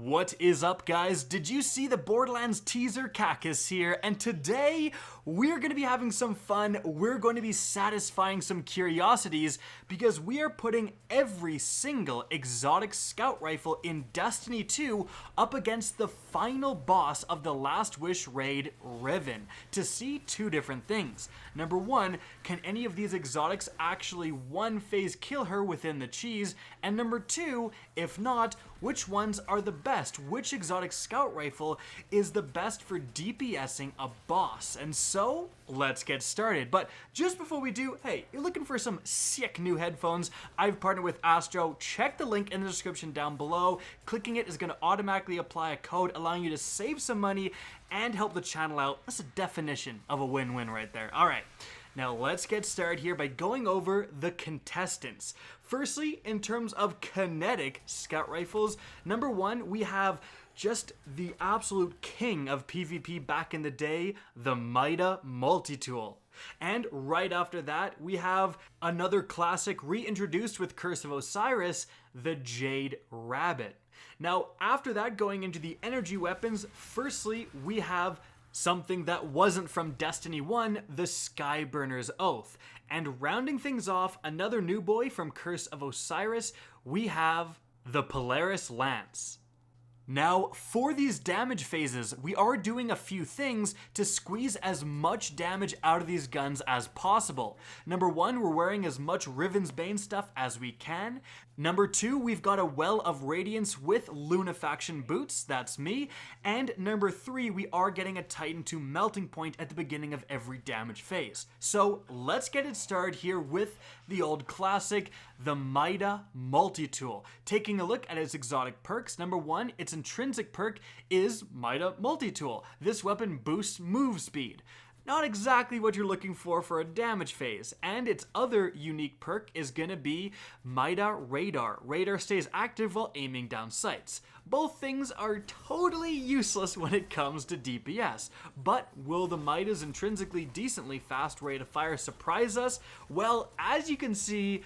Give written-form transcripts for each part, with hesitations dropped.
What is up, guys? Did you see the Borderlands teaser? Kak is here, and today we're going to be having some fun. We're going to be satisfying some curiosities because we are putting every single exotic scout rifle in Destiny 2 up against the final boss of the Last Wish raid, Riven, to see two different things. Number one, can any of these exotics actually one-phase kill her within the cheese? And number two, if not, which ones are the best? Which exotic scout rifle is the best for DPSing a boss? And so, let's get started. But just before we do, hey, you're looking for some sick new headphones? I've partnered with ASTRO. Check the link in the description down below. Clicking it is going to automatically apply a code allowing you to save some money and help the channel out. That's a definition of a win-win right there. All right. Now let's get started here by going over the contestants. Firstly, in terms of kinetic scout rifles, number one, we have just the absolute king of PvP back in the day, the Mida Multi Tool. And right after that, we have another classic reintroduced with Curse of Osiris, the Jade Rabbit. Now, after that, going into the energy weapons, firstly, we have something that wasn't from Destiny 1, the Skyburner's Oath. And rounding things off, another new boy from Curse of Osiris, we have the Polaris Lance. Now, for these damage phases, we are doing a few things to squeeze as much damage out of these guns as possible. Number one, we're wearing as much Riven's Bane stuff as we can. Number two, we've got a Well of Radiance with Lunafaction boots, that's me. And number three, we are getting a Titan to Melting Point at the beginning of every damage phase. So let's get it started here with the old classic, the Mida Multi Tool. Taking a look at its exotic perks, number one, its intrinsic perk is Mida Multi Tool. This weapon boosts move speed. Not exactly what you're looking for a damage phase. And its other unique perk is gonna be Mida Radar. Radar stays active while aiming down sights. Both things are totally useless when it comes to DPS. But will the Mida's intrinsically decently fast rate of fire surprise us? Well, as you can see,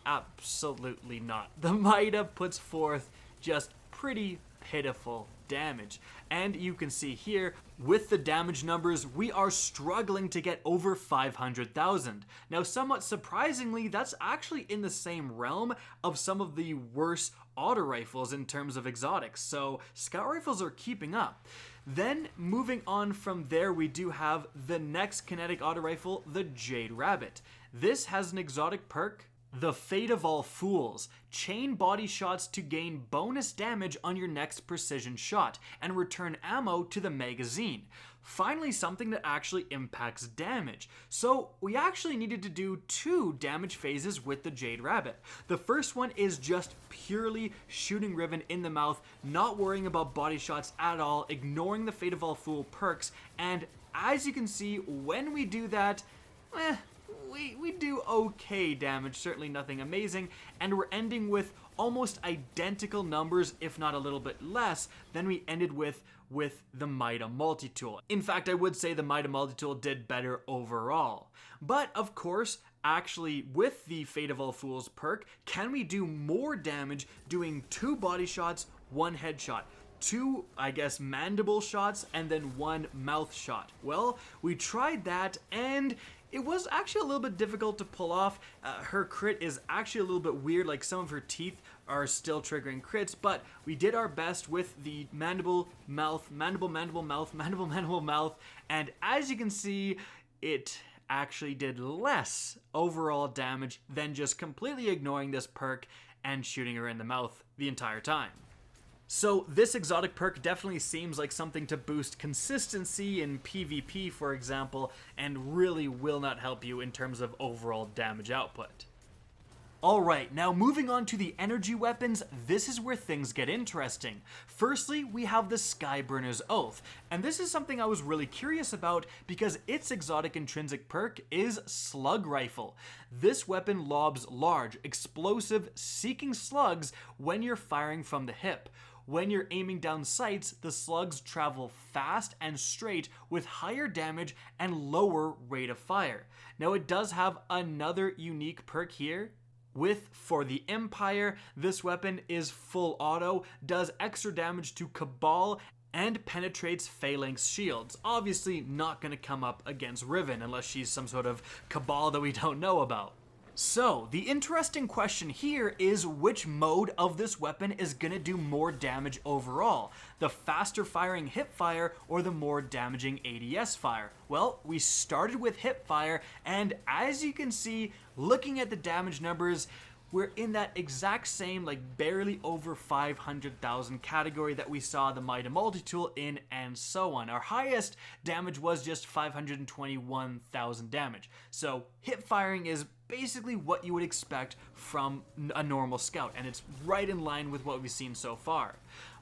absolutely not. The Mida puts forth just pretty pitiful damage. And you can see here, with the damage numbers, we are struggling to get over 500,000. Now, somewhat surprisingly, that's actually in the same realm of some of the worst auto rifles in terms of exotics. So scout rifles are keeping up. Then moving on from there, we do have the next kinetic auto rifle, the Jade Rabbit. This has an exotic perk, the Fate of All Fools. Chain body shots to gain bonus damage on your next precision shot and return ammo to the magazine. Finally, something that actually impacts damage. So we actually needed to do two damage phases with the Jade Rabbit. The first one is just purely shooting Riven in the mouth, not worrying about body shots at all, ignoring the Fate of All Fool perks, and as you can see, when we do that, we do okay damage, certainly nothing amazing, and we're ending with almost identical numbers, if not a little bit less, than we ended with the Mida Multi Tool. In fact, I would say the Mida Multi Tool did better overall. But, of course, actually, with the Fate of All Fools perk, can we do more damage doing two body shots, one headshot? Two, I guess, mandible shots, and then one mouth shot. Well, we tried that, and it was actually a little bit difficult to pull off. Her crit is actually a little bit weird, like some of her teeth are still triggering crits, but we did our best with the mandible, mouth, mandible, mandible, mouth, mandible, mandible, mouth, and as you can see, it actually did less overall damage than just completely ignoring this perk and shooting her in the mouth the entire time. So this exotic perk definitely seems like something to boost consistency in PvP, for example, and really will not help you in terms of overall damage output. Alright, now moving on to the energy weapons, this is where things get interesting. Firstly, we have the Skyburner's Oath, and this is something I was really curious about because its exotic intrinsic perk is Slug Rifle. This weapon lobs large, explosive, seeking slugs when you're firing from the hip. When you're aiming down sights, the slugs travel fast and straight with higher damage and lower rate of fire. Now it does have another unique perk here, For the Empire, this weapon is full auto, does extra damage to Cabal, and penetrates Phalanx shields. Obviously not going to come up against Riven unless she's some sort of Cabal that we don't know about. So, the interesting question here is which mode of this weapon is going to do more damage overall? The faster firing hip fire or the more damaging ADS fire? Well, we started with hip fire, and as you can see, looking at the damage numbers, we're in that exact same, like barely over 500,000 category that we saw the Mida Multi Tool in, and so on. Our highest damage was just 521,000 damage. So hip firing is basically what you would expect from a normal scout, and it's right in line with what we've seen so far.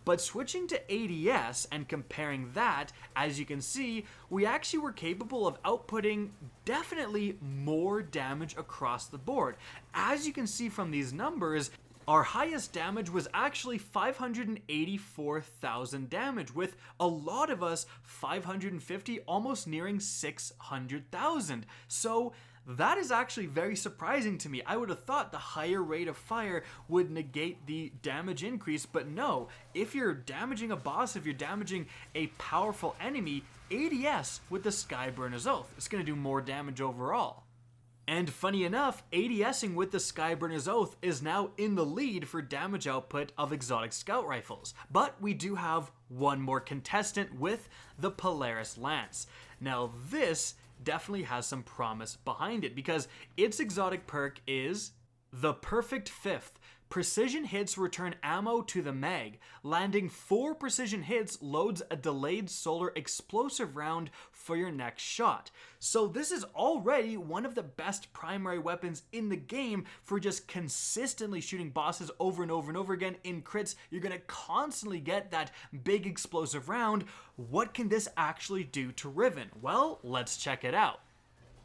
But switching to ADS and comparing that, as you can see, we actually were capable of outputting definitely more damage across the board. As you can see from these numbers, our highest damage was actually 584,000 damage, with a lot of us 550, almost nearing 600,000. So that is actually very surprising to me. I would have thought the higher rate of fire would negate the damage increase, but no. If you're damaging a boss, if you're damaging a powerful enemy, ADS with the Skyburner's Oath, it's going to do more damage overall. And funny enough, ADSing with the Skyburner's Oath is now in the lead for damage output of exotic scout rifles. But we do have one more contestant with the Polaris Lance. Now this definitely has some promise behind it because its exotic perk is the Perfect Fifth. Precision hits return ammo to the mag. Landing 4 precision hits loads a delayed solar explosive round for your next shot. So this is already one of the best primary weapons in the game for just consistently shooting bosses over and over and over again in crits. You're going to constantly get that big explosive round. What can this actually do to Riven? Well, let's check it out.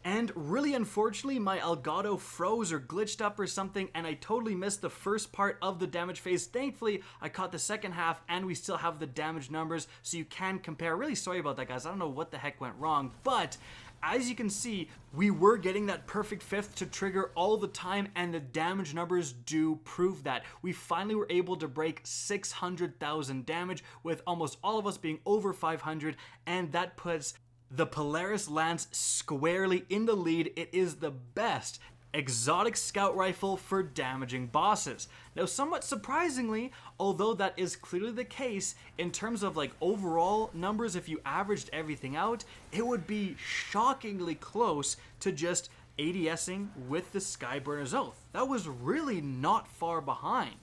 And really unfortunately, my Elgato froze or glitched up or something, and I totally missed the first part of the damage phase. Thankfully, I caught the second half, and we still have the damage numbers, so you can compare. Really sorry about that, guys. I don't know what the heck went wrong, but as you can see, we were getting that Perfect Fifth to trigger all the time, and the damage numbers do prove that. We finally were able to break 600,000 damage, with almost all of us being over 500, and that puts the Polaris Lance squarely in the lead. It is the best exotic scout rifle for damaging bosses. Now, somewhat surprisingly, although that is clearly the case, in terms of like overall numbers, if you averaged everything out, it would be shockingly close to just ADSing with the Skyburner's Oath. That was really not far behind.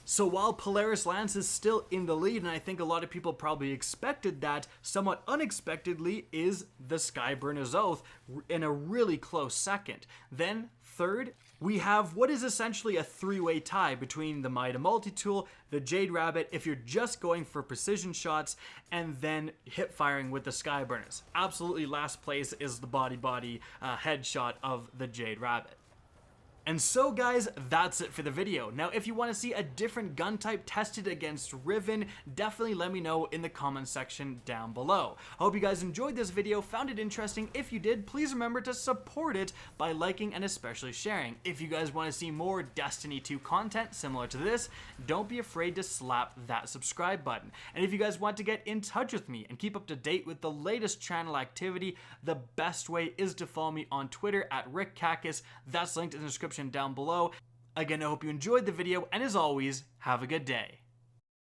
So while Polaris Lance is still in the lead, and I think a lot of people probably expected that, somewhat unexpectedly is the Skyburner's Oath in a really close second. Then third, we have what is essentially a three-way tie between the Mida Multi Tool, the Jade Rabbit, if you're just going for precision shots, and then hip firing with the Skyburners. Absolutely last place is the body headshot of the Jade Rabbit. And so guys, that's it for the video. Now if you want to see a different gun type tested against Riven, definitely let me know in the comment section down below. I hope you guys enjoyed this video, found it interesting. If you did, please remember to support it by liking and especially sharing. If you guys want to see more Destiny 2 content similar to this, don't be afraid to slap that subscribe button. And if you guys want to get in touch with me and keep up to date with the latest channel activity, the best way is to follow me on Twitter at RickCacus. That's linked in the description down below. Again, I hope you enjoyed the video, and as always, have a good day.